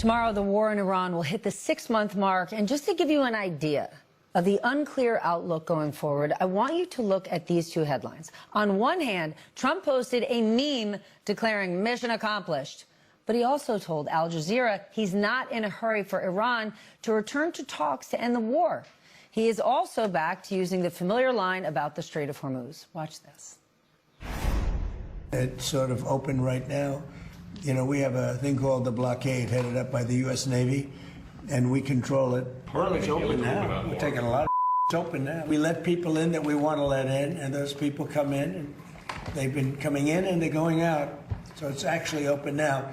Tomorrow, the war in Iran will hit the 6-month mark. And just to give you an idea of the unclear outlook going forward, I want you to look at these two headlines. On one hand, Trump posted a meme declaring mission accomplished. But he also told Al Jazeera he's not in a hurry for Iran to return to talks to end the war. He is also back to using the familiar line about the Strait of Hormuz. Watch this. It's sort of open right now. You know, we have a thing called the blockade headed up by the U.S. Navy, and we control it. Well, it's open now. We're taking a lot of it's open now. We let people in that we want to let in, and those people come in, and they've been coming in and they're going out. So it's actually open now.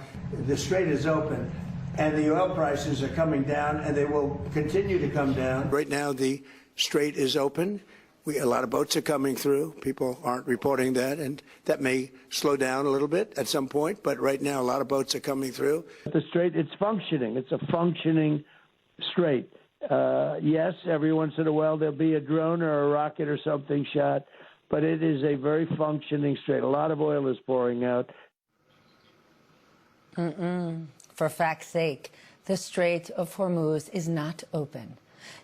The strait is open, and the oil prices are coming down, and they will continue to come down. Right now, the strait is open. A lot of boats are coming through. People aren't reporting that, and that may slow down a little bit at some point. But right now, a lot of boats are coming through. The strait, it's functioning. It's a functioning strait. Yes, every once in a while there'll be a drone or a rocket or something shot, but it is a very functioning strait. A lot of oil is pouring out. For fact's sake, the Strait of Hormuz is not open.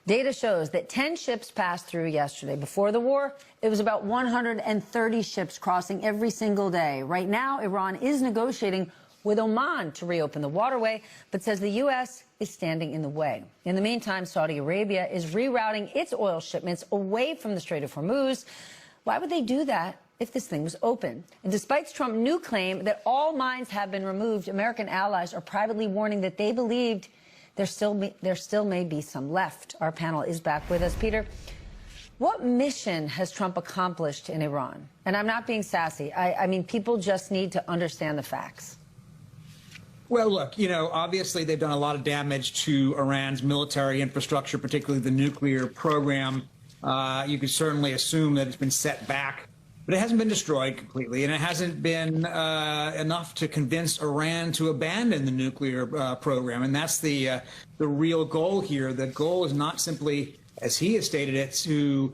Data shows that 10 ships passed through yesterday. Before the war, it was about 130 ships crossing every single day. Right now, Iran is negotiating with Oman to reopen the waterway, but says the U.S. is standing in the way. In the meantime, Saudi Arabia is rerouting its oil shipments away from the Strait of Hormuz. Why would they do that if this thing was open? And despite Trump's new claim that all mines have been removed, American allies are privately warning that they believed there still may be some left. Our panel is back with us. Peter, what mission has Trump accomplished in Iran? And I'm not being sassy. I mean, people just need to understand the facts. Well, look, you know, obviously they've done a lot of damage to Iran's military infrastructure, particularly the nuclear program. You could certainly assume that it's been set back, but it hasn't been destroyed completely, and it hasn't been enough to convince Iran to abandon the nuclear program. And that's the real goal here. The goal is not simply, as he has stated it, to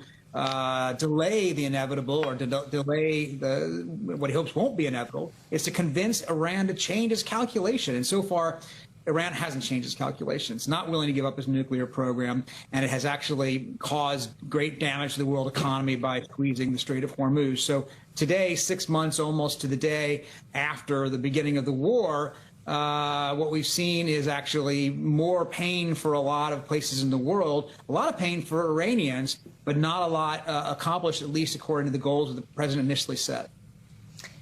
delay the inevitable or to delay what he hopes won't be inevitable. It's to convince Iran to change its calculation. And so far, Iran hasn't changed its calculation. It's not willing to give up its nuclear program, and it has actually caused great damage to the world economy by squeezing the Strait of Hormuz. So today, 6 months almost to the day after the beginning of the war, what we've seen is actually more pain for a lot of places in the world, a lot of pain for Iranians, but not a lot accomplished, at least according to the goals that the president initially set.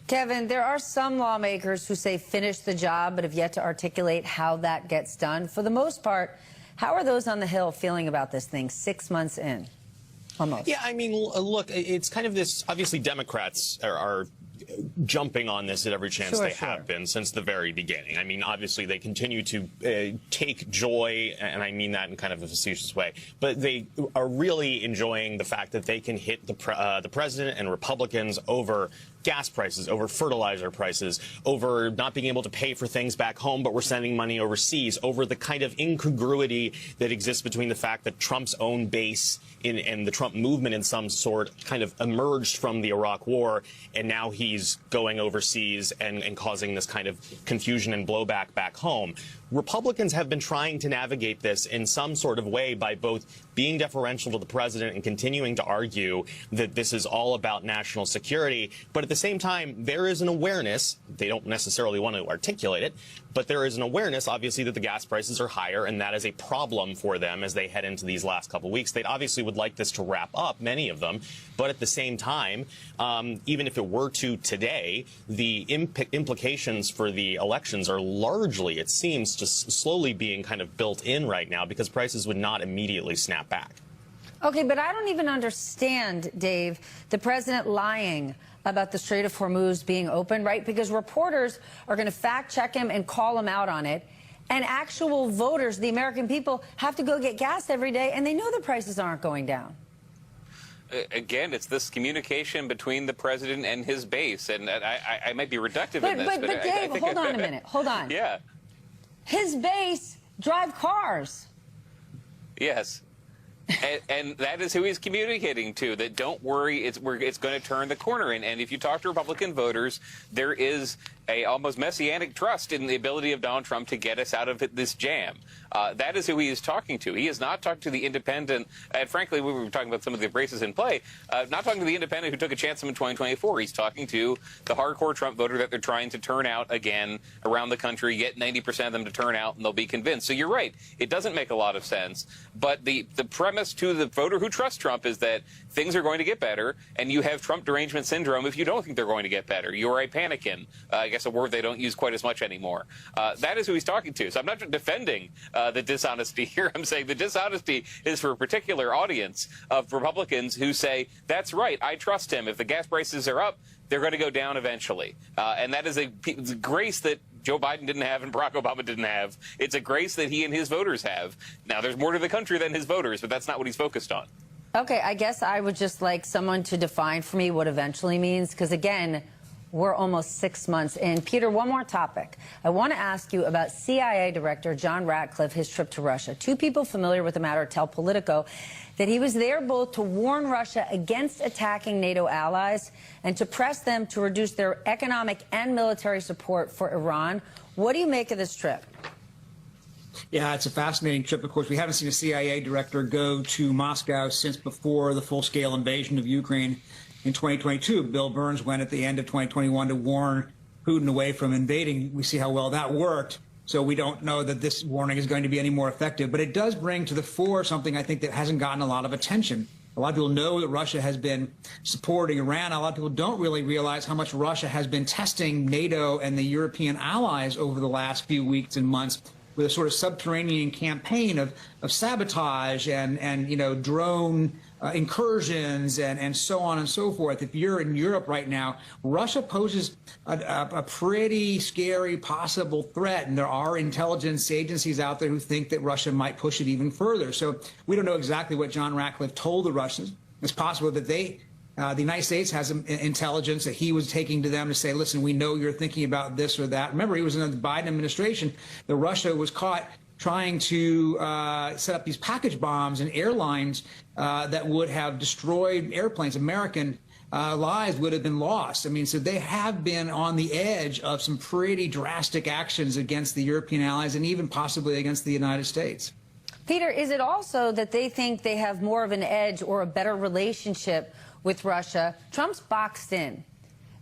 Kevin, there are some lawmakers who say finish the job, but have yet to articulate how that gets done. For the most part, how are those on the Hill feeling about this thing 6 months in? Almost. Yeah, I mean, look, it's kind of this, obviously Democrats are jumping on this at every chance they have been since the very beginning. I mean, obviously they continue to take joy, and I mean that in kind of a facetious way, but they are really enjoying the fact that they can hit the president and Republicans over gas prices, over fertilizer prices, over not being able to pay for things back home, but we're sending money overseas, over the kind of incongruity that exists between the fact that Trump's own base and the Trump movement in some sort kind of emerged from the Iraq war, and now he's going overseas and causing this kind of confusion and blowback back home. Republicans have been trying to navigate this in some sort of way by both being deferential to the president and continuing to argue that this is all about national security. But at the same time, there is an awareness, they don't necessarily want to articulate it, but there is an awareness, obviously, that the gas prices are higher, and that is a problem for them as they head into these last couple of weeks. They obviously would like this to wrap up, many of them, but at the same time, even if it were to today, the implications for the elections are largely, it seems, just slowly being kind of built in right now because prices would not immediately snap back. Okay, but I don't even understand, Dave, the president lying about the Strait of Hormuz being open, right? Because reporters are going to fact check him and call him out on it. And actual voters, the American people, have to go get gas every day, and they know the prices aren't going down. Again, it's this communication between the president and his base, and I might be reductive in this. But Dave, hold on a minute. Hold on. Yeah. His base drive cars. Yes. And that is who he's communicating to, that don't worry, it's going to turn the corner. And if you talk to Republican voters, there is a almost messianic trust in the ability of Donald Trump to get us out of this jam. That is who he is talking to. He is not talking to the independent, and frankly, we were talking about some of the races in play, not talking to the independent who took a chance on him in 2024. He's talking to the hardcore Trump voter that they're trying to turn out again around the country, get 90% of them to turn out, and they'll be convinced. So you're right. It doesn't make a lot of sense. But the premise to the voter who trusts Trump is that things are going to get better, and you have Trump derangement syndrome if you don't think they're going to get better. You're a panican. I guess a word they don't use quite as much anymore. That is who he's talking to. So I'm not defending the dishonesty here. I'm saying the dishonesty is for a particular audience of Republicans who say, that's right, I trust him. If the gas prices are up, they're going to go down eventually. And that is a grace that Joe Biden didn't have and Barack Obama didn't have. It's a grace that he and his voters have. Now, there's more to the country than his voters, but that's not what he's focused on. Okay, I guess I would just like someone to define for me what eventually means, because, again, we're almost 6 months in. Peter, one more topic. I want to ask you about CIA Director John Ratcliffe, his trip to Russia. Two people familiar with the matter tell Politico that he was there both to warn Russia against attacking NATO allies and to press them to reduce their economic and military support for Iran. What do you make of this trip? Yeah, it's a fascinating trip. Of course, we haven't seen a CIA director go to Moscow since before the full-scale invasion of Ukraine in 2022. Bill Burns went at the end of 2021 to warn Putin away from invading. We see how well that worked. So we don't know that this warning is going to be any more effective. But it does bring to the fore something I think that hasn't gotten a lot of attention. A lot of people know that Russia has been supporting Iran. A lot of people don't really realize how much Russia has been testing NATO and the European allies over the last few weeks and months with a sort of subterranean campaign of sabotage and you know, drone incursions and so on and so forth. If you're in Europe right now, Russia poses a pretty scary possible threat, and there are intelligence agencies out there who think that Russia might push it even further. So we don't know exactly what John Ratcliffe told the Russians. It's possible that the United States has intelligence that he was taking to them to say, listen, we know you're thinking about this or that. Remember, he was in the Biden administration that Russia was caught trying to set up these package bombs in airlines that would have destroyed airplanes. American lives would have been lost. I mean, so they have been on the edge of some pretty drastic actions against the European allies and even possibly against the United States. Peter, is it also that they think they have more of an edge or a better relationship with Russia? Trump's boxed in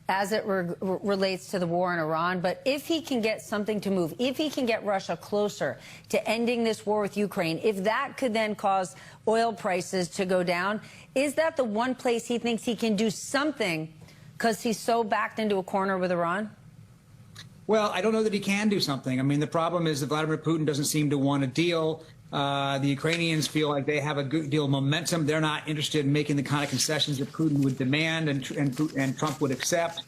as it relates to the war in Iran. But if he can get something to move, if he can get Russia closer to ending this war with Ukraine, if that could then cause oil prices to go down, is that the one place he thinks he can do something because he's so backed into a corner with Iran? Well, I don't know that he can do something. I mean, the problem is that Vladimir Putin doesn't seem to want a deal. The Ukrainians feel like they have a good deal of momentum. They're not interested in making the kind of concessions that Putin would demand and Trump would accept.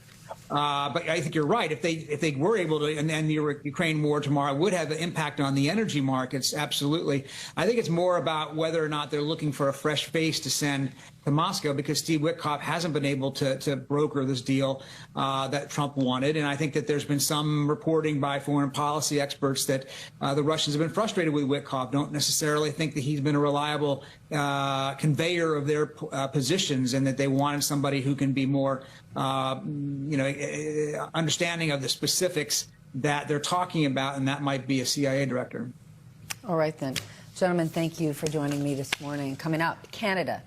But I think you're right. If they were able to, and the Ukraine war tomorrow would have an impact on the energy markets, absolutely. I think it's more about whether or not they're looking for a fresh face to send to Moscow, because Steve Witkoff hasn't been able to broker this deal that Trump wanted. And I think that there's been some reporting by foreign policy experts that the Russians have been frustrated with Witkoff, don't necessarily think that he's been a reliable conveyor of their positions, and that they wanted somebody who can be more understanding of the specifics that they're talking about, and that might be a CIA director. All right, then. Gentlemen, thank you for joining me this morning. Coming up, Canada.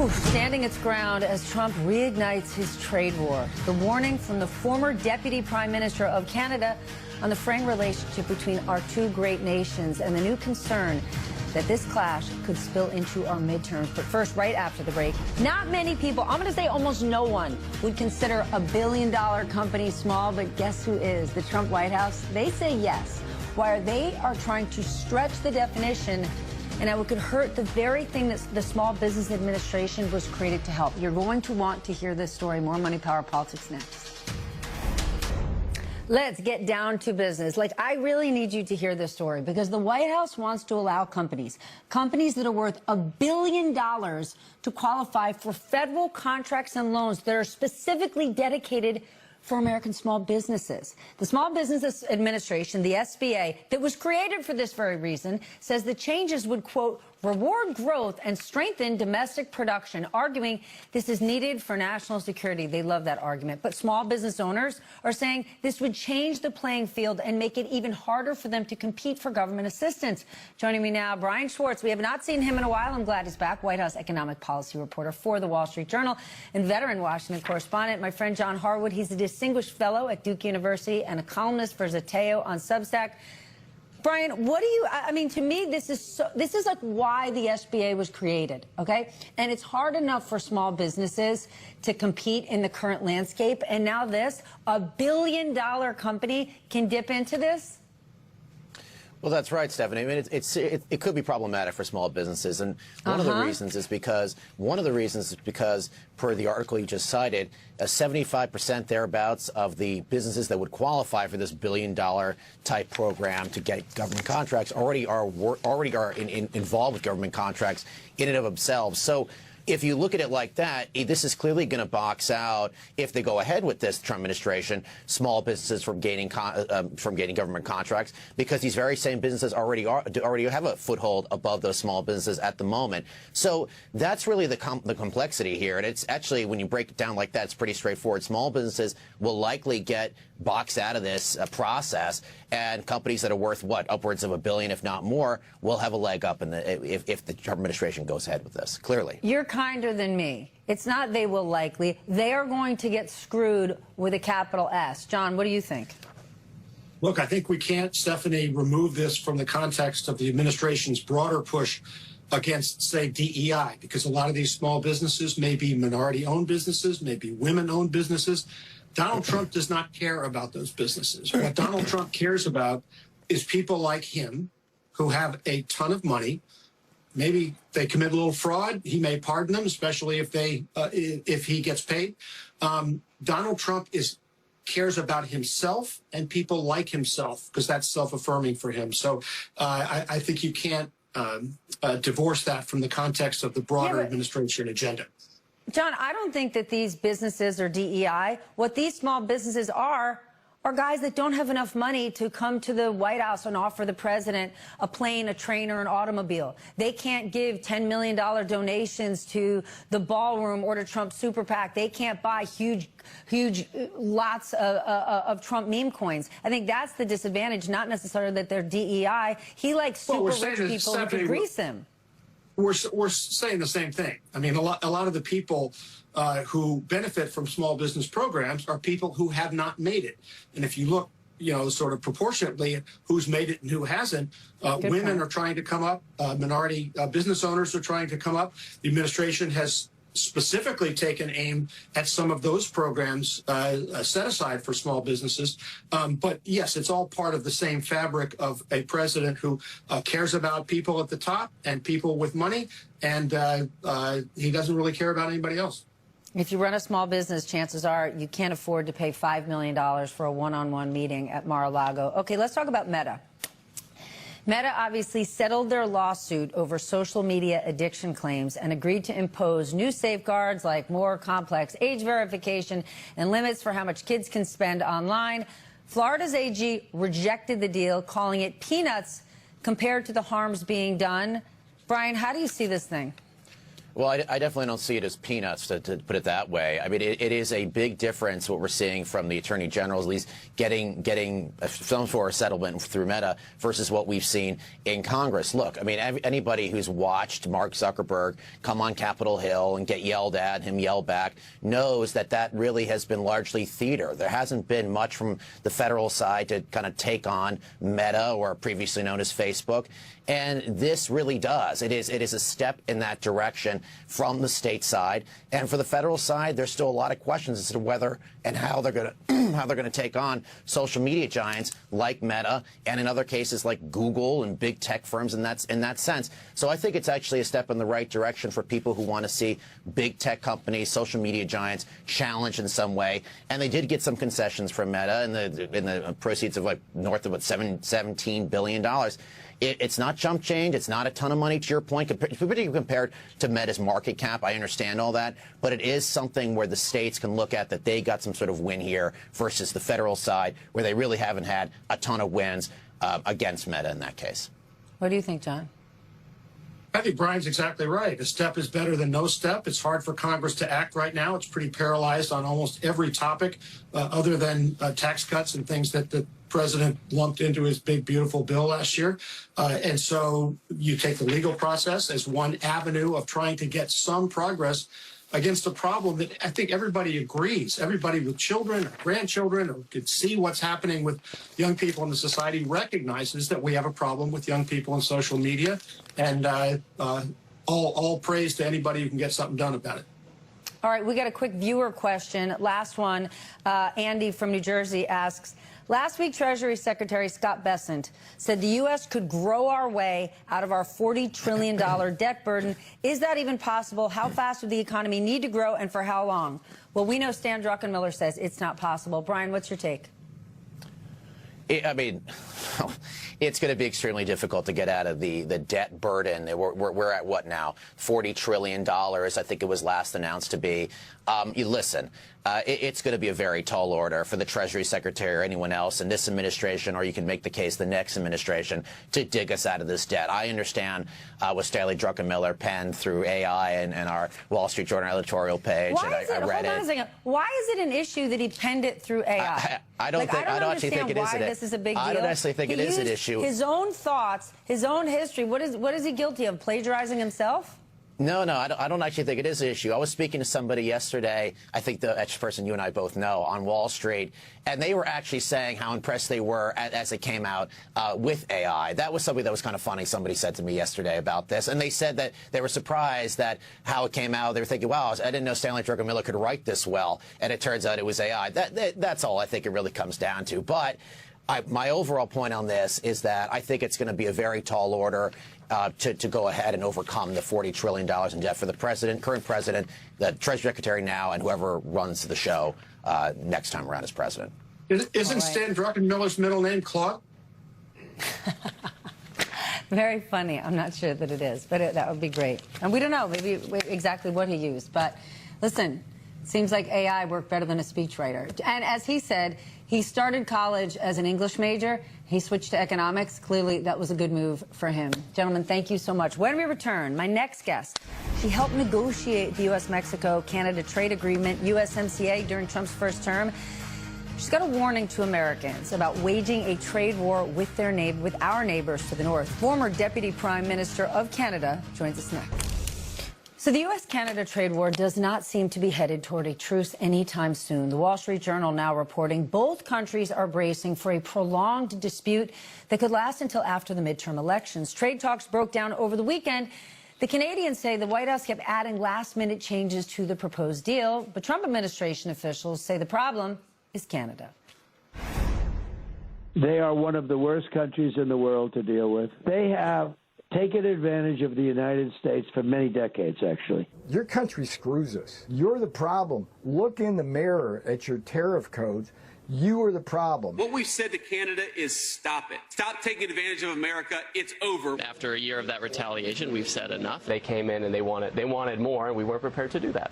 Standing its ground as Trump reignites his trade war. The warning from the former Deputy Prime Minister of Canada on the fraying relationship between our two great nations, and the new concern that this clash could spill into our midterms. But first, right after the break, not many people, I'm going to say almost no one, would consider a billion-dollar company small, but guess who is? The Trump White House. They say yes, while they are trying to stretch the definition, and it could hurt the very thing that the Small Business Administration was created to help. You're going to want to hear this story. More Money, Power, Politics next. Let's get down to business. I really need you to hear this story, because the White House wants to allow companies that are worth $1 billion to qualify for federal contracts and loans that are specifically dedicated for American small businesses. The Small Business Administration, the SBA, that was created for this very reason, says the changes would, quote, reward growth and strengthen domestic production, arguing this is needed for national security. They love that argument. But small business owners are saying this would change the playing field and make it even harder for them to compete for government assistance. Joining me now, Brian Schwartz. We have not seen him in a while. I'm glad he's back. White House economic policy reporter for the Wall Street Journal and veteran Washington correspondent. My friend John Harwood. He's a distinguished fellow at Duke University and a columnist for Zateo on Substack. Brian, what do you, I mean, to me, this is like why the SBA was created, okay? And it's hard enough for small businesses to compete in the current landscape. And now this, $1 billion company can dip into this? Well, that's right, Stephanie. I mean, it could be problematic for small businesses, and one of the reasons is because per the article you just cited, 75% thereabouts of the businesses that would qualify for this $1 billion type program to get government contracts already are involved with government contracts in and of themselves. So if you look at it like that, this is clearly going to box out, if they go ahead with this Trump administration, small businesses from gaining government contracts, because these very same businesses already have a foothold above those small businesses at the moment. So that's really the complexity here. And it's actually, when you break it down like that, it's pretty straightforward. Small businesses will likely get boxed out of this process, and companies that are worth, what, upwards of $1 billion, if not more, will have a leg up if the Trump administration goes ahead with this, clearly. You're kinder than me. It's not they will likely. They are going to get screwed with a capital S. John, what do you think? Look, I think we can't, Stephanie, remove this from the context of the administration's broader push against, say, DEI, because a lot of these small businesses may be minority-owned businesses, may be women-owned businesses. Donald Trump does not care about those businesses. What Donald Trump cares about is people like him who have a ton of money. Maybe they commit a little fraud. He may pardon them, especially if he gets paid. Donald Trump cares about himself and people like himself, because that's self-affirming for him. So I think you can't divorce that from the context of the broader administration agenda. John, I don't think that these businesses are DEI. What these small businesses are guys that don't have enough money to come to the White House and offer the president a plane, a train, or an automobile. They can't give $10 million donations to the ballroom or to Trump's super PAC. They can't buy huge lots of Trump meme coins. I think that's the disadvantage, not necessarily that they're DEI. He likes super rich people who can grease him. We're saying the same thing. I mean, a lot of the people who benefit from small business programs are people who have not made it. And if you look, sort of proportionately who's made it and who hasn't, women are trying to come up, minority business owners are trying to come up. The administration has specifically taken aim at some of those programs set aside for small businesses. But yes, it's all part of the same fabric of a president who cares about people at the top and people with money, and he doesn't really care about anybody else. If you run a small business, chances are you can't afford to pay $5 million for a one-on-one meeting at Mar-a-Lago. Okay, let's talk about Meta. Meta obviously settled their lawsuit over social media addiction claims and agreed to impose new safeguards like more complex age verification and limits for how much kids can spend online. Florida's AG rejected the deal, calling it peanuts compared to the harms being done. Brian, how do you see this thing? Well, I definitely don't see it as peanuts, to put it that way. I mean, it is a big difference what we're seeing from the Attorney General, at least getting some sort of settlement through Meta versus what we've seen in Congress. Look, I mean, anybody who's watched Mark Zuckerberg come on Capitol Hill and get yelled at, him yell back, knows that really has been largely theater. There hasn't been much from the federal side to kind of take on Meta, or previously known as Facebook. And this really does. It is a step in that direction from the state side. And for the federal side, there's still a lot of questions as to whether and how they're going to take on social media giants like Meta, and in other cases like Google and big tech firms in that sense. So I think it's actually a step in the right direction for people who want to see big tech companies, social media giants, challenged in some way. And they did get some concessions from Meta in the proceeds of like north of $17 billion. It's not chump change. It's not a ton of money, to your point, particularly compared to Meta's market cap. I understand all that. But it is something where the states can look at that they got some sort of win here versus the federal side, where they really haven't had a ton of wins against Meta in that case. What do you think, John? I think Brian's exactly right. A step is better than no step. It's hard for Congress to act right now. It's pretty paralyzed on almost every topic other than tax cuts and things that the president lumped into his big, beautiful bill last year. And so you take the legal process as one avenue of trying to get some progress against a problem that I think everybody agrees. Everybody with children or grandchildren or could see what's happening with young people in the society recognizes that we have a problem with young people in social media. And all praise to anybody who can get something done about it. All right, we got a quick viewer question. Last one. Andy from New Jersey asks, last week, Treasury Secretary Scott Bessent said the U.S. could grow our way out of our $40 trillion debt burden. Is that even possible? How fast would the economy need to grow and for how long? Well, we know Stan Druckenmiller says it's not possible. Brian, what's your take? I mean, it's going to be extremely difficult to get out of the debt burden. We're at what now? $40 trillion, I think it was last announced to be. You listen, it's going to be a very tall order for the Treasury Secretary or anyone else in this administration, or you can make the case the next administration, to dig us out of this debt. I understand what Stanley Druckenmiller penned through AI and our Wall Street Journal editorial page. Why is it, hold on a second. Why is it an issue that he penned it through AI? I don't actually think it is. This is a big deal. I don't actually think it is an issue. His own thoughts, his own history. What is he guilty of? Plagiarizing himself? No, I don't actually think it is an issue. I was speaking to somebody yesterday, I think the person you and I both know, on Wall Street, and they were actually saying how impressed they were as it came out with AI. That was something that was kind of funny. Somebody said to me yesterday about this, and they said that they were surprised that how it came out. They were thinking, wow, I didn't know Stanley Druckenmiller could write this well, and it turns out it was AI. That's all I think it really comes down to. But my overall point on this is that I think it's going to be a very tall order to go ahead and overcome the $40 trillion in debt for the president, current president, the Treasury Secretary now, and whoever runs the show next time around as president. Isn't Stan Druckenmiller's middle name Claude? Very funny. I'm not sure that it is, but that would be great. And we don't know maybe exactly what he used. But listen, seems like AI worked better than a speechwriter. And as he said, he started college as an English major. He switched to economics. Clearly, that was a good move for him. Gentlemen, thank you so much. When we return, my next guest, she helped negotiate the U.S.-Mexico-Canada trade agreement, USMCA, during Trump's first term. She's got a warning to Americans about waging a trade war with our neighbors to the north. Former Deputy Prime Minister of Canada joins us next. So the U.S.-Canada trade war does not seem to be headed toward a truce anytime soon. The Wall Street Journal now reporting both countries are bracing for a prolonged dispute that could last until after the midterm elections. Trade talks broke down over the weekend. The Canadians say the White House kept adding last-minute changes to the proposed deal, but Trump administration officials say the problem is Canada. They are one of the worst countries in the world to deal with. They have taken advantage of the United States for many decades, actually. Your country screws us. You're the problem. Look in the mirror at your tariff codes. You are the problem. What we've said to Canada is stop it. Stop taking advantage of America. It's over. After a year of that retaliation, we've said enough. They came in and they wanted more, and we weren't prepared to do that.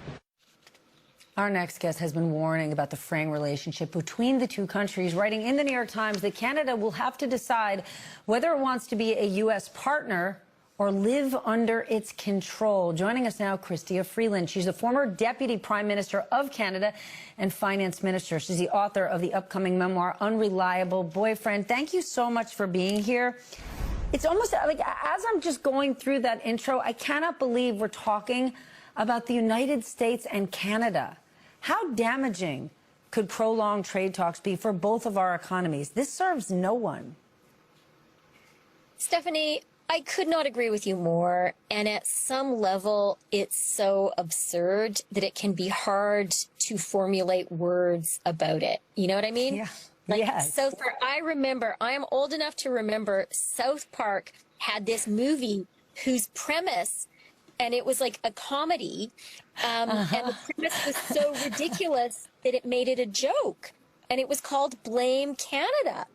Our next guest has been warning about the fraying relationship between the two countries, writing in the New York Times that Canada will have to decide whether it wants to be a U.S. partner or live under its control. Joining us now, Chrystia Freeland. She's the former Deputy Prime Minister of Canada and Finance Minister. She's the author of the upcoming memoir, Unreliable Boyfriend. Thank you so much for being here. It's almost like, as I'm just going through that intro, I cannot believe we're talking about the United States and Canada. How damaging could prolonged trade talks be for both of our economies? This serves no one. Stephanie, I could not agree with you more. And at some level, it's so absurd that it can be hard to formulate words about it. You know what I mean? Yeah. Like, yes. South Park, I am old enough to remember South Park had this movie whose premise, and it was like a comedy, and the premise was so ridiculous that it made it a joke. And it was called Blame Canada.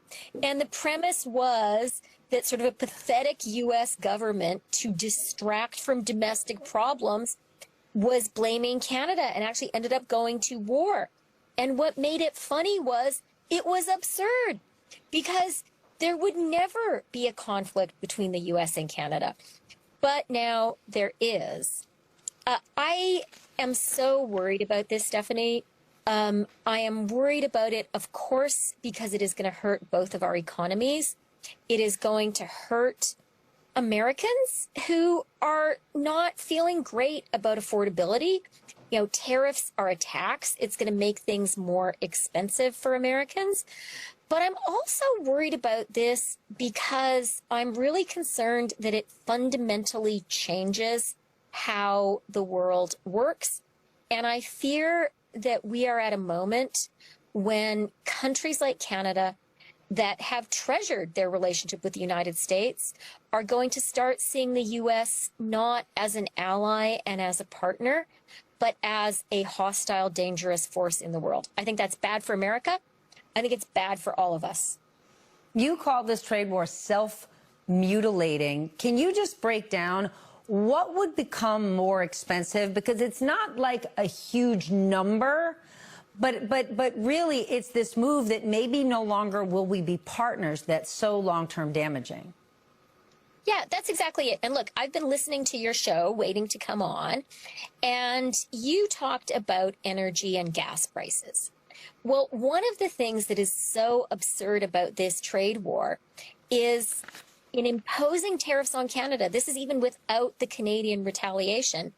And the premise was that sort of a pathetic U.S. government, to distract from domestic problems, was blaming Canada and actually ended up going to war. And what made it funny was it was absurd, because there would never be a conflict between the U.S. and Canada. But now there is. I am so worried about this, Stephanie. I am worried about it, of course, because it is going to hurt both of our economies. It is going to hurt Americans who are not feeling great about affordability. You know, tariffs are a tax. It's going to make things more expensive for Americans. But I'm also worried about this because I'm really concerned that it fundamentally changes how the world works. And I fear that we are at a moment when countries like Canada that have treasured their relationship with the United States are going to start seeing the U.S. not as an ally and as a partner, but as a hostile, dangerous force in the world. I think that's bad for America. I think it's bad for all of us. You call this trade war self-mutilating. Can you just break down what would become more expensive? Because it's not like a huge number, but really it's this move that maybe no longer will we be partners that's so long-term damaging. Yeah, that's exactly it. And look, I've been listening to your show, waiting to come on, and you talked about energy and gas prices. Well, one of the things that is so absurd about this trade war is in imposing tariffs on Canada, this is even without the Canadian retaliation,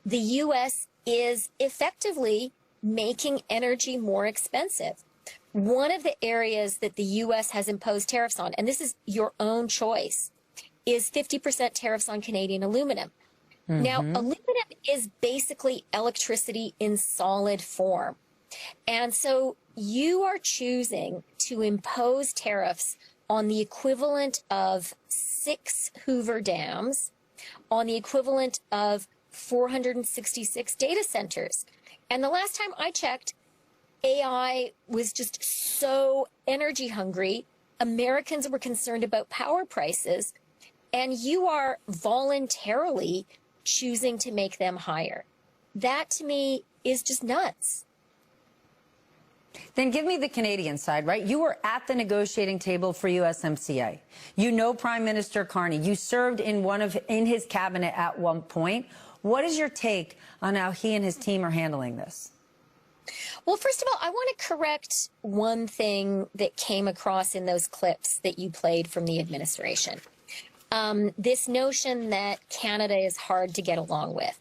the U.S. is effectively making energy more expensive. One of the areas that the U.S. has imposed tariffs on, and this is your own choice, is 50% tariffs on Canadian aluminum. Mm-hmm. Now, aluminum is basically electricity in solid form. And so you are choosing to impose tariffs on the equivalent of 6 Hoover dams, on the equivalent of 466 data centers. And the last time I checked, AI was just so energy hungry. Americans were concerned about power prices, and you are voluntarily choosing to make them higher. That, to me, is just nuts. Then give me the Canadian side, right? You were at the negotiating table for USMCA. You know Prime Minister Carney. You served in his cabinet at one point. What is your take on how he and his team are handling this? Well, first of all, I want to correct one thing that came across in those clips that you played from the administration. This notion that Canada is hard to get along with.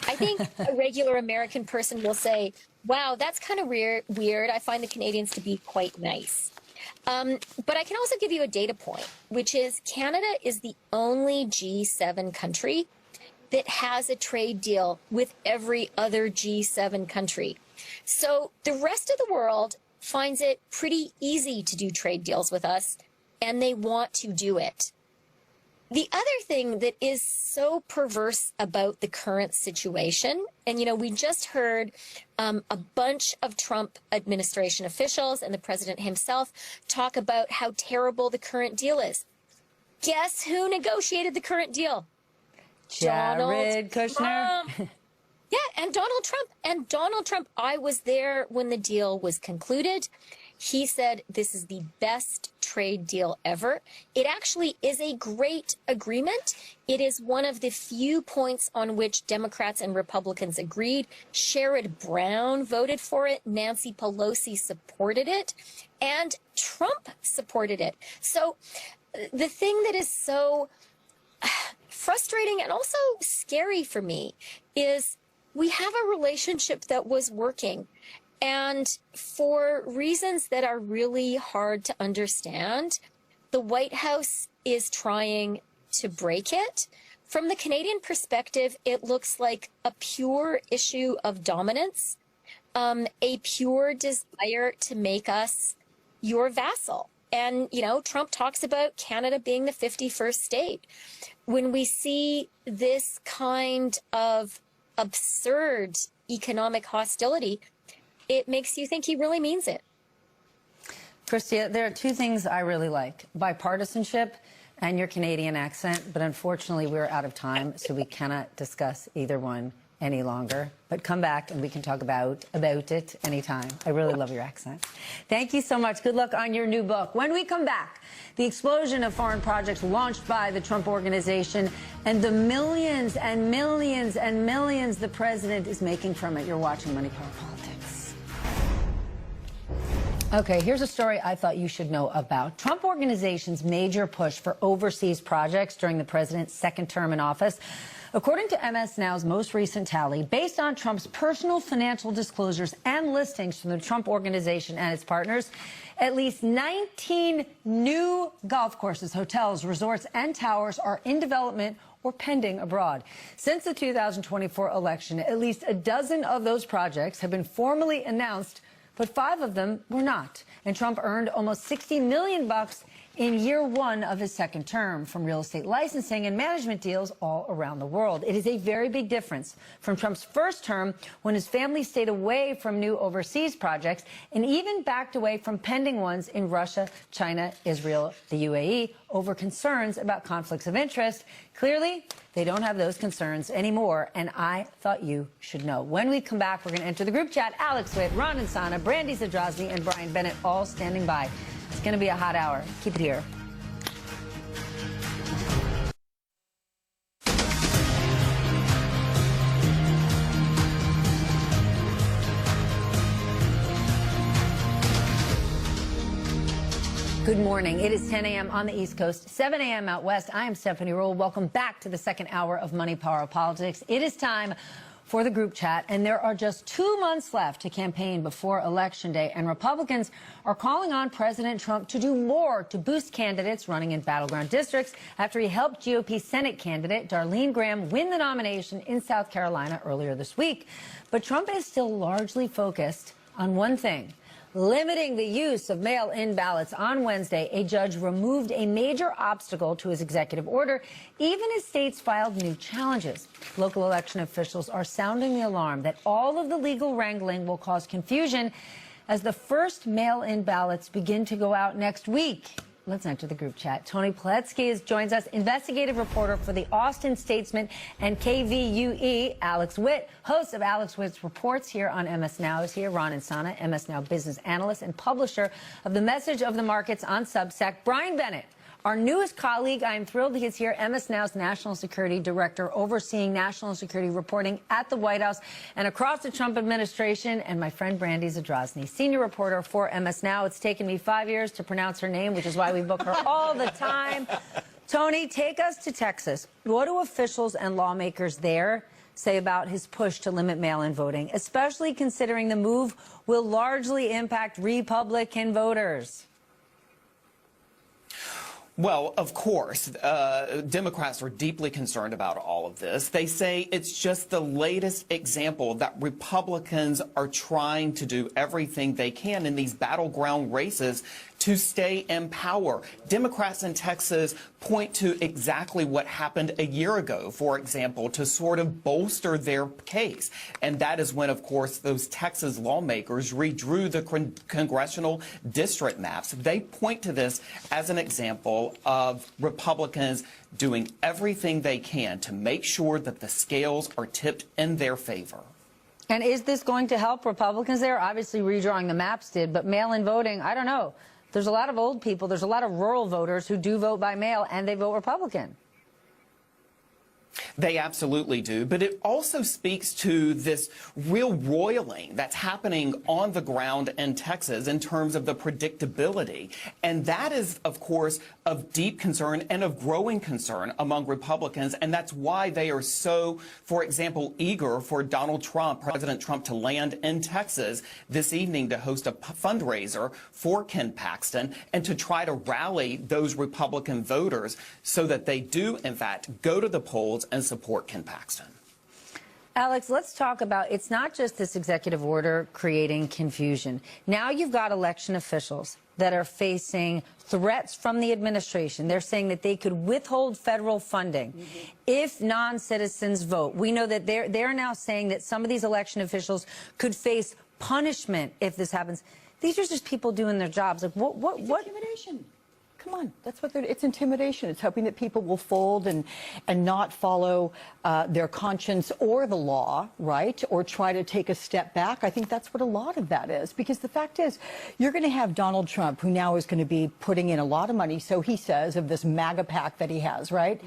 I think a regular American person will say, wow, that's kind of weird. I find the Canadians to be quite nice. But I can also give you a data point, which is Canada is the only G7 country that has a trade deal with every other G7 country. So the rest of the world finds it pretty easy to do trade deals with us, and they want to do it. The other thing that is so perverse about the current situation, and, you know, we just heard a bunch of Trump administration officials and the president himself talk about how terrible the current deal is. Guess who negotiated the current deal? Jared Kushner. Yeah, and Donald Trump. And Donald Trump, I was there when the deal was concluded. He said this is the best trade deal ever. It actually is a great agreement. It is one of the few points on which Democrats and Republicans agreed. Sherrod Brown voted for it. Nancy Pelosi supported it. And Trump supported it. So the thing that is so frustrating and also scary for me is we have a relationship that was working. And for reasons that are really hard to understand, the White House is trying to break it. From the Canadian perspective, it looks like a pure issue of dominance, a pure desire to make us your vassal. And, you know, Trump talks about Canada being the 51st state. When we see this kind of absurd economic hostility, it makes you think he really means it. Chrystia, there are two things I really like: bipartisanship and your Canadian accent. But unfortunately, we're out of time, so we cannot discuss either one any longer, but come back and we can talk about it anytime. I really love your accent. Thank you so much. Good luck on your new book. When we come back, the explosion of foreign projects launched by the Trump Organization and the millions and millions and millions the president is making from it. You're watching Money, Power, Politics. Okay, here's a story I thought you should know about. Trump Organization's major push for overseas projects during the president's second term in office. According to MS Now's most recent tally, based on Trump's personal financial disclosures and listings from the Trump Organization and its partners, at least 19 new golf courses, hotels, resorts, and towers are in development or pending abroad. Since the 2024 election, at least a dozen of those projects have been formally announced, but 5 of them were not. And Trump earned almost $60 million in year 1 of his second term from real estate licensing and management deals all around the world. It is a very big difference from Trump's first term, when his family stayed away from new overseas projects and even backed away from pending ones in Russia, China, Israel, the UAE, over concerns about conflicts of interest. Clearly, they don't have those concerns anymore, and I thought you should know. When we come back, we're going to enter the group chat. Alex Witt, Ron Insana, Brandy Zadrozny, and Brian Bennett all standing by. It's going to be a hot hour. Keep it here. Good morning. It is 10 a.m. on the East Coast, 7 a.m. out west. I am Stephanie Ruhle. Welcome back to the second hour of Money, Power, Politics. It is time for the group chat, and there are just 2 months left to campaign before Election Day, and Republicans are calling on President Trump to do more to boost candidates running in battleground districts after he helped GOP Senate candidate Darlene Graham win the nomination in South Carolina earlier this week. But Trump is still largely focused on one thing: limiting the use of mail-in ballots. On Wednesday, a judge removed a major obstacle to his executive order, even as states filed new challenges. Local election officials are sounding the alarm that all of the legal wrangling will cause confusion as the first mail-in ballots begin to go out next week. Let's enter the group chat. Tony Paletzky joins us, investigative reporter for the Austin Statesman and KVUE. Alex Witt, host of Alex Witt's Reports here on MS Now, is here. Ron Insana, MS Now business analyst and publisher of The Message of the Markets on Substack. Brian Bennett, our newest colleague. I am thrilled he is here. MS Now's national security director, overseeing national security reporting at the White House and across the Trump administration. And my friend Brandy Zadrozny, senior reporter for MS Now. It's taken me 5 years to pronounce her name, which is why we book her all the time. Tony, take us to Texas. What do officials and lawmakers there say about his push to limit mail-in voting, especially considering the move will largely impact Republican voters? Well, of course, Democrats are deeply concerned about all of this. They say it's just the latest example that Republicans are trying to do everything they can in these battleground races to stay in power. Democrats in Texas point to exactly what happened a year ago, for example, to sort of bolster their case. And that is when, of course, those Texas lawmakers redrew the congressional district maps. They point to this as an example of Republicans doing everything they can to make sure that the scales are tipped in their favor. And is this going to help Republicans there? Obviously, redrawing the maps did, but mail-in voting, I don't know. There's a lot of old people, there's a lot of rural voters who do vote by mail, and they vote Republican. They absolutely do. But it also speaks to this real roiling that's happening on the ground in Texas in terms of the predictability. And that is, of course, of deep concern and of growing concern among Republicans. And that's why they are so, for example, eager for President Trump, to land in Texas this evening to host a fundraiser for Ken Paxton and to try to rally those Republican voters so that they do, in fact, go to the polls and support Ken Paxton. Alex, let's talk about, it's not just this executive order creating confusion. Now you've got election officials that are facing threats from the administration. They're saying that they could withhold federal funding if non-citizens vote. We know that they're now saying that some of these election officials could face punishment if this happens. These are just people doing their jobs. Like what intimidation? Come on, that's what it's intimidation. It's hoping that people will fold and not follow their conscience or the law, right? Or try to take a step back. I think that's what a lot of that is. Because the fact is, you're going to have Donald Trump, who now is going to be putting in a lot of money, so he says, of this MAGA PAC that he has, right?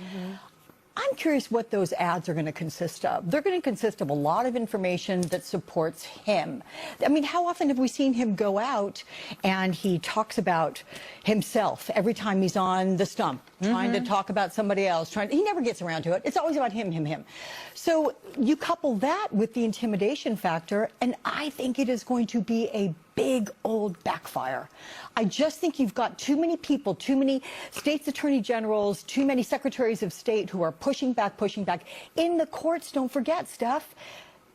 I'm curious what those ads are going to consist of. They're going to consist of a lot of information that supports him. I mean, how often have we seen him go out and he talks about himself every time he's on the stump, trying to talk about somebody else, he never gets around to it. It's always about him. So you couple that with the intimidation factor, and I think it is going to be a big old backfire. I just think you've got too many people, too many states attorney generals, too many secretaries of state who are pushing back. In the courts, don't forget, Steph,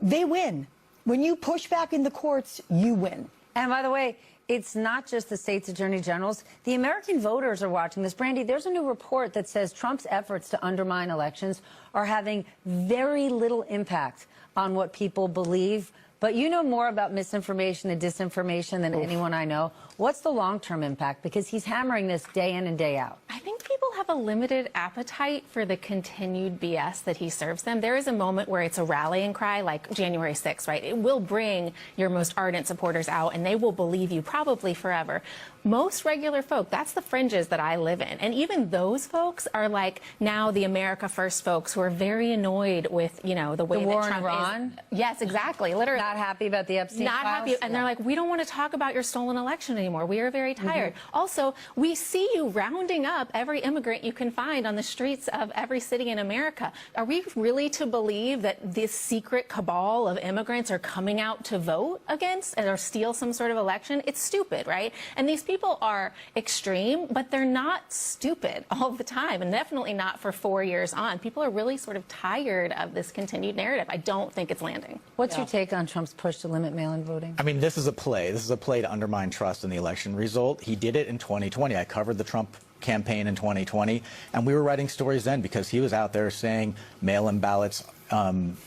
they win. When you push back in the courts, you win. And by the way, it's not just the state's attorney generals. The American voters are watching this. Brandy, there's a new report that says Trump's efforts to undermine elections are having very little impact on what people believe. But you know more about misinformation and disinformation than anyone I know. What's the long-term impact? Because he's hammering this day in and day out. I think people have a limited appetite for the continued BS that he serves them. There is a moment where it's a rallying cry, like January 6th, right? It will bring your most ardent supporters out, and they will believe you probably forever. Most regular folk, that's the fringes that I live in. And even those folks are like now the America First folks who are very annoyed with, the way the war that Trump in Iran? is. Yes, exactly. Literally. Not happy about the Epstein Not files? happy. And they're like, we don't want to talk about your stolen election anymore. We are very tired. Also, we see you rounding up every immigrant you can find on the streets of every city in America. Are we really to believe that this secret cabal of immigrants are coming out to vote against or steal some sort of election? It's stupid, right? And these people are extreme, but they're not stupid all the time, and definitely not for 4 years on. People are really sort of tired of this continued narrative. I don't think it's landing. What's your take on Trump's push to limit mail-in voting? I mean, this is a play. This is a play to undermine trust in the election result. He did it in 2020. I covered the Trump campaign in 2020, and we were writing stories then because he was out there saying mail-in ballots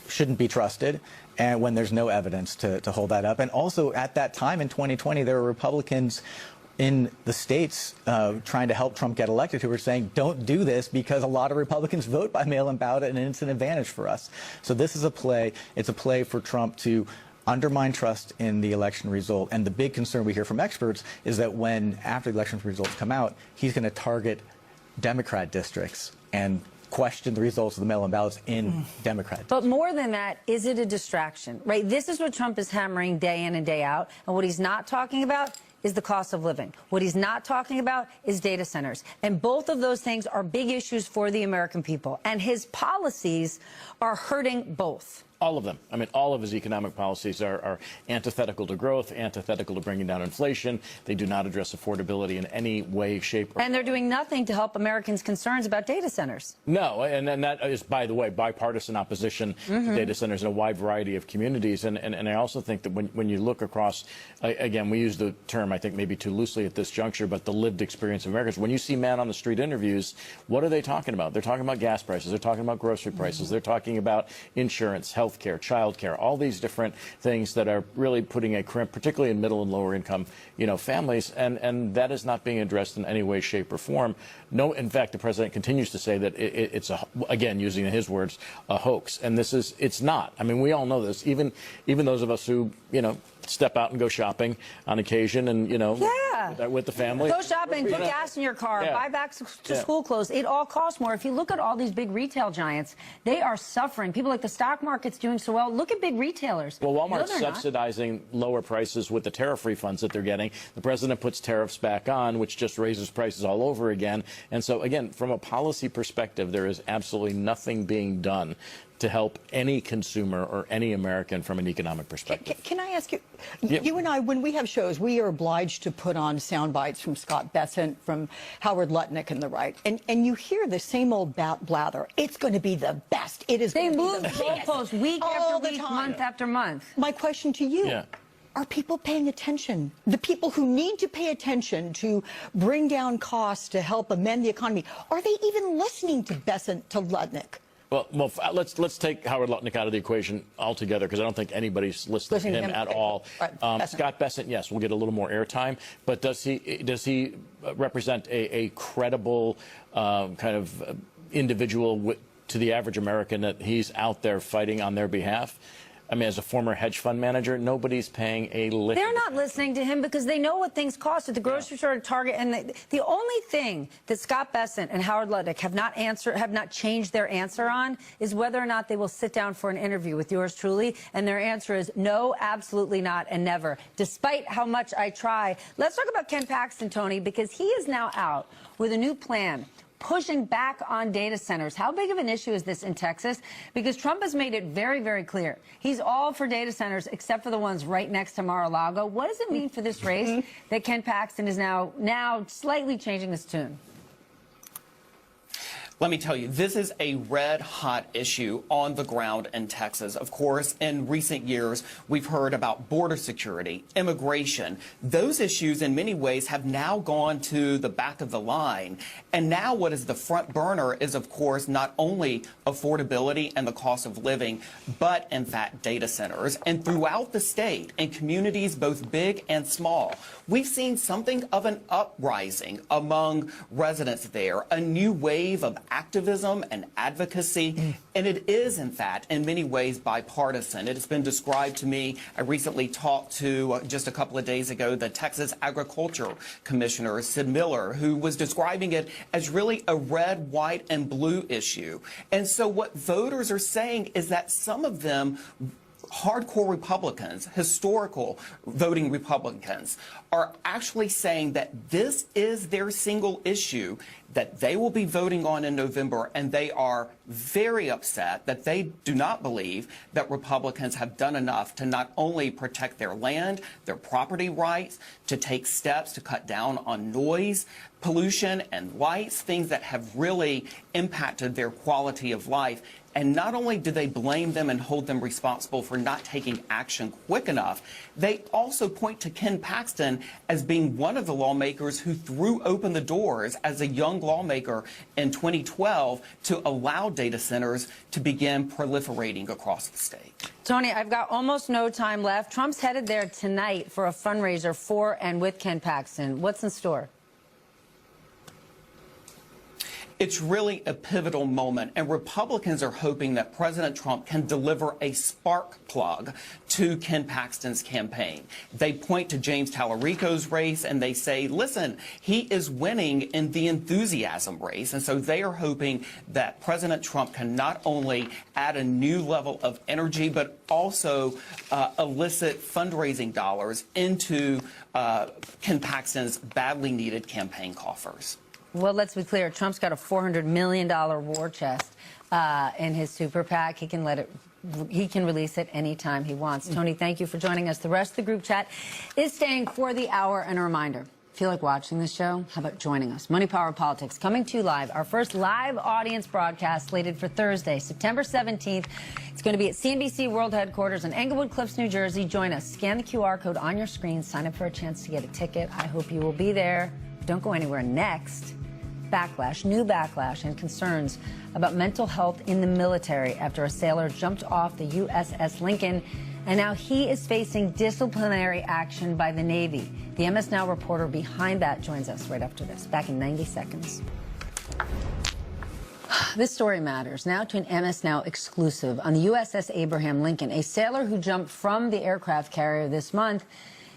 shouldn't be trusted, and when there's no evidence to hold that up. And also at that time in 2020, there were Republicans in the states trying to help Trump get elected who were saying, don't do this because a lot of Republicans vote by mail-in ballot and it's an advantage for us. So this is a play. It's a play for Trump to undermine trust in the election result. And the big concern we hear from experts is that after the election results come out, he's going to target Democrat districts and question the results of the mail-in ballots in Democrat. But more than that, is it a distraction, right? This is what Trump is hammering day in and day out. And what he's not talking about is the cost of living. What he's not talking about is data centers. And both of those things are big issues for the American people. And his policies are hurting both. All of them. I mean, all of his economic policies are antithetical to growth, antithetical to bringing down inflation. They do not address affordability in any way, shape, or form. And they're doing nothing to help Americans' concerns about data centers. No, and that is, by the way, bipartisan opposition to data centers in a wide variety of communities. And I also think that when you look across, again, we use the term, I think, maybe too loosely at this juncture, but the lived experience of Americans. When you see man-on-the-street interviews, what are they talking about? They're talking about gas prices. They're talking about grocery prices. They're talking about insurance, health care, child care, all these different things that are really putting a crimp, particularly in middle and lower income, families, and that is not being addressed in any way, shape, or form. No, in fact, the president continues to say that it's again, using his words, a hoax, and it's not. I mean, we all know this. Even those of us who, step out and go shopping on occasion and, with the family. Go shopping, put gas in your car, buy back to school clothes. It all costs more. If you look at all these big retail giants, they are suffering. People like the stock market's doing so well. Look at big retailers. Well, Walmart's subsidizing lower prices with the tariff refunds that they're getting. The president puts tariffs back on, which just raises prices all over again. And so, again, from a policy perspective, there is absolutely nothing being done to help any consumer or any American from an economic perspective. Can I ask you, you and I, when we have shows, we are obliged to put on sound bites from Scott Bessent, from Howard Lutnick and the right, and you hear the same old blather. It's going to be the best. It is going to be the best. They move goalposts week after week, month after month. My question to you. Are people paying attention? The people who need to pay attention to bring down costs to help amend the economy, are they even listening to Bessent, to Lutnick? Well, let's take Howard Lutnick out of the equation altogether, because I don't think anybody's listening to him at all. Scott Bessent, yes, will get a little more airtime, but does he represent a credible kind of individual to the average American that he's out there fighting on their behalf? I mean, as a former hedge fund manager, nobody's paying a lick. They're not listening to him because they know what things cost at the grocery store, at Target. And the only thing that Scott Bessent and Howard Lutnick have not changed their answer on is whether or not they will sit down for an interview with yours truly. And their answer is no, absolutely not, and never, despite how much I try. Let's talk about Ken Paxton, Tony, because he is now out with a new plan, pushing back on data centers. How big of an issue is this in Texas? Because Trump has made it very, very clear. He's all for data centers except for the ones right next to Mar-a-Lago. What does it mean for this race that Ken Paxton is now slightly changing his tune? Let me tell you, this is a red-hot issue on the ground in Texas. Of course, in recent years, we've heard about border security, immigration. Those issues, in many ways, have now gone to the back of the line. And now what is the front burner is, of course, not only affordability and the cost of living, but, in fact, data centers. And throughout the state, in communities both big and small, we've seen something of an uprising among residents there, a new wave of activism and advocacy, and it is, in fact, in many ways bipartisan. It has been described to me. I recently talked to, just a couple of days ago, the Texas Agriculture Commissioner, Sid Miller, who was describing it as really a red, white, and blue issue. And so what voters are saying is that some of them, hardcore Republicans, historical voting Republicans, are actually saying that this is their single issue that they will be voting on in November, and they are very upset that they do not believe that Republicans have done enough to not only protect their land, their property rights, to take steps to cut down on noise, pollution, and lights, things that have really impacted their quality of life. And not only do they blame them and hold them responsible for not taking action quick enough, they also point to Ken Paxton as being one of the lawmakers who threw open the doors as a young lawmaker in 2012 to allow data centers to begin proliferating across the state. Tony, I've got almost no time left. Trump's headed there tonight for a fundraiser for and with Ken Paxton. What's in store? It's really a pivotal moment, and Republicans are hoping that President Trump can deliver a spark plug to Ken Paxton's campaign. They point to James Tallarico's race, and they say, listen, he is winning in the enthusiasm race. And so they are hoping that President Trump can not only add a new level of energy, but also elicit fundraising dollars into Ken Paxton's badly needed campaign coffers. Well, let's be clear. Trump's got a $400 million war chest in his super PAC. He can release it anytime he wants. Tony, thank you for joining us. The rest of the group chat is staying for the hour. And a reminder, feel like watching this show? How about joining us? Money, Power, Politics, coming to you live. Our first live audience broadcast slated for Thursday, September 17th. It's going to be at CNBC World Headquarters in Englewood Cliffs, New Jersey. Join us. Scan the QR code on your screen. Sign up for a chance to get a ticket. I hope you will be there. Don't go anywhere. Next, new backlash and concerns about mental health in the military after a sailor jumped off the USS Lincoln, and now he is facing disciplinary action by the Navy. The MS Now reporter behind that joins us right after this. Back in 90 seconds. This story matters. Now to an MS Now exclusive on the USS Abraham Lincoln, a sailor who jumped from the aircraft carrier this month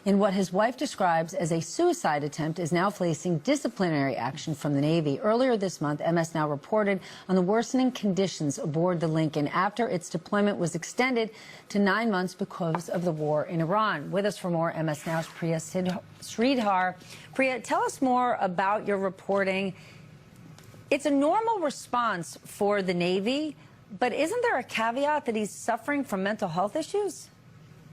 in what his wife describes as a suicide attempt is now facing disciplinary action from the Navy. Earlier this month, MS Now reported on the worsening conditions aboard the Lincoln after its deployment was extended to 9 months because of the war in Iran. With us for more, MS Now's Priya Sridhar. Priya, tell us more about your reporting. It's a normal response for the Navy, but isn't there a caveat that he's suffering from mental health issues?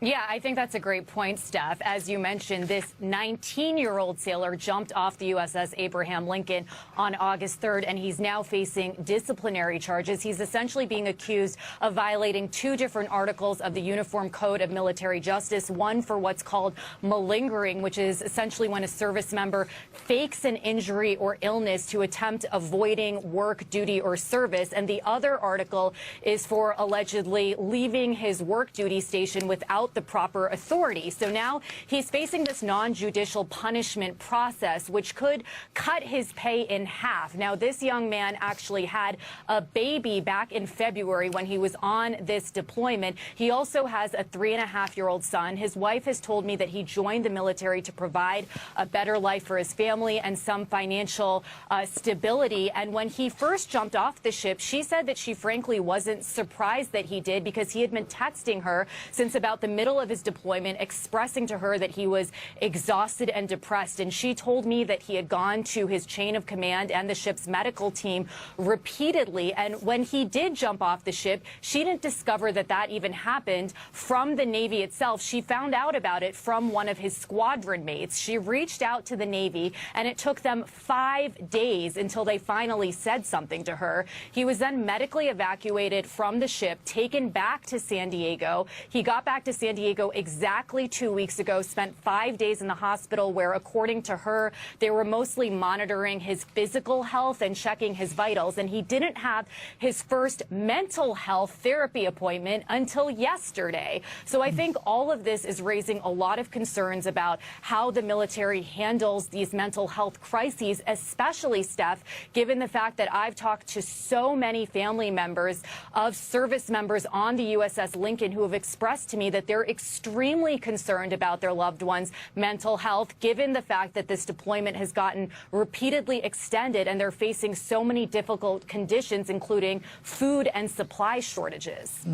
Yeah, I think that's a great point, Steph. As you mentioned, this 19-year-old sailor jumped off the USS Abraham Lincoln on August 3rd, and he's now facing disciplinary charges. He's essentially being accused of violating 2 different articles of the Uniform Code of Military Justice, one for what's called malingering, which is essentially when a service member fakes an injury or illness to attempt avoiding work, duty, or service, and the other article is for allegedly leaving his work duty station without the proper authority. So now he's facing this non-judicial punishment process, which could cut his pay in half. Now, this young man actually had a baby back in February when he was on this deployment. He also has a 3.5-year-old son. His wife has told me that he joined the military to provide a better life for his family and some financial stability. And when he first jumped off the ship, she said that she frankly wasn't surprised that he did, because he had been texting her since about the middle of his deployment, expressing to her that he was exhausted and depressed. And she told me that he had gone to his chain of command and the ship's medical team repeatedly. And when he did jump off the ship, she didn't discover that that even happened from the Navy itself. She found out about it from one of his squadron mates. She reached out to the Navy, and it took them 5 days until they finally said something to her. He was then medically evacuated from the ship, taken back to San Diego. He got back to San Diego exactly 2 weeks ago, spent 5 days in the hospital where, according to her, they were mostly monitoring his physical health and checking his vitals. And he didn't have his first mental health therapy appointment until yesterday. So I think all of this is raising a lot of concerns about how the military handles these mental health crises, especially, Steph, given the fact that I've talked to so many family members of service members on the USS Lincoln who have expressed to me that they're extremely concerned about their loved ones' mental health, given the fact that this deployment has gotten repeatedly extended and they're facing so many difficult conditions, including food and supply shortages.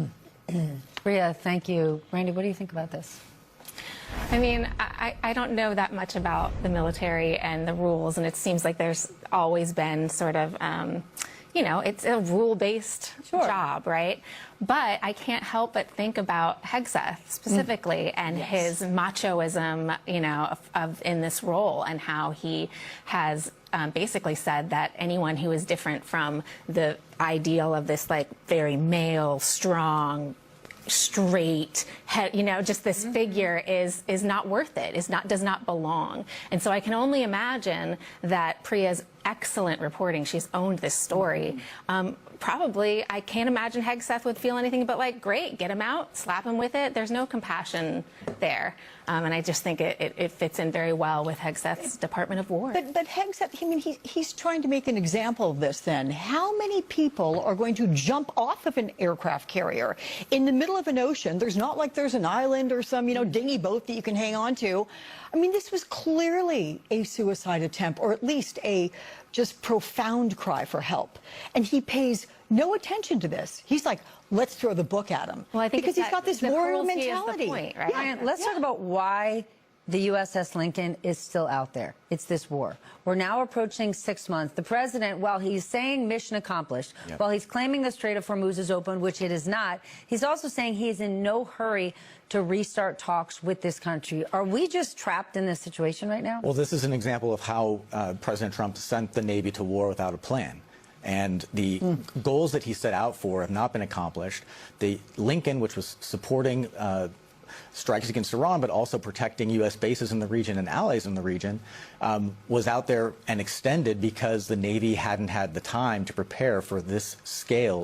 Priya, thank you. Randy, what do you think about this? I mean, I don't know that much about the military and the rules, and it seems like there's always been sort of, you know, it's a rule-based job, right? But I can't help but think about Hegseth specifically and his machoism, you know, in this role, and how he has basically said that anyone who is different from the ideal of this, like, very male, strong, straight, you know, just this figure is not worth it, does not belong. And so I can only imagine that Priya's excellent reporting, she's owned this story. Probably, I can't imagine Hegseth would feel anything but like, great, get him out, slap him with it. There's no compassion there. And I just think it fits in very well with Hegseth's Department of War. But Hegseth, I mean, he's trying to make an example of this then. How many people are going to jump off of an aircraft carrier in the middle of an ocean? There's not like there's an island or some, you know, dinghy boat that you can hang on to. I mean, this was clearly a suicide attempt, or at least a just profound cry for help. And he pays no attention to this. He's like, let's throw the book at him. Well, I think because he's got this warrior mentality. Point, right? Ryan, let's talk about why the USS Lincoln is still out there. It's this war. We're now approaching 6 months. The president, while he's saying mission accomplished, while he's claiming the Strait of Hormuz is open, which it is not, he's also saying he is in no hurry to restart talks with this country. Are we just trapped in this situation right now? Well, this is an example of how President Trump sent the Navy to war without a plan. And the goals that he set out for have not been accomplished. The Lincoln, which was supporting strikes against Iran, but also protecting U.S. bases in the region and allies in the region, was out there and extended because the Navy hadn't had the time to prepare for this scale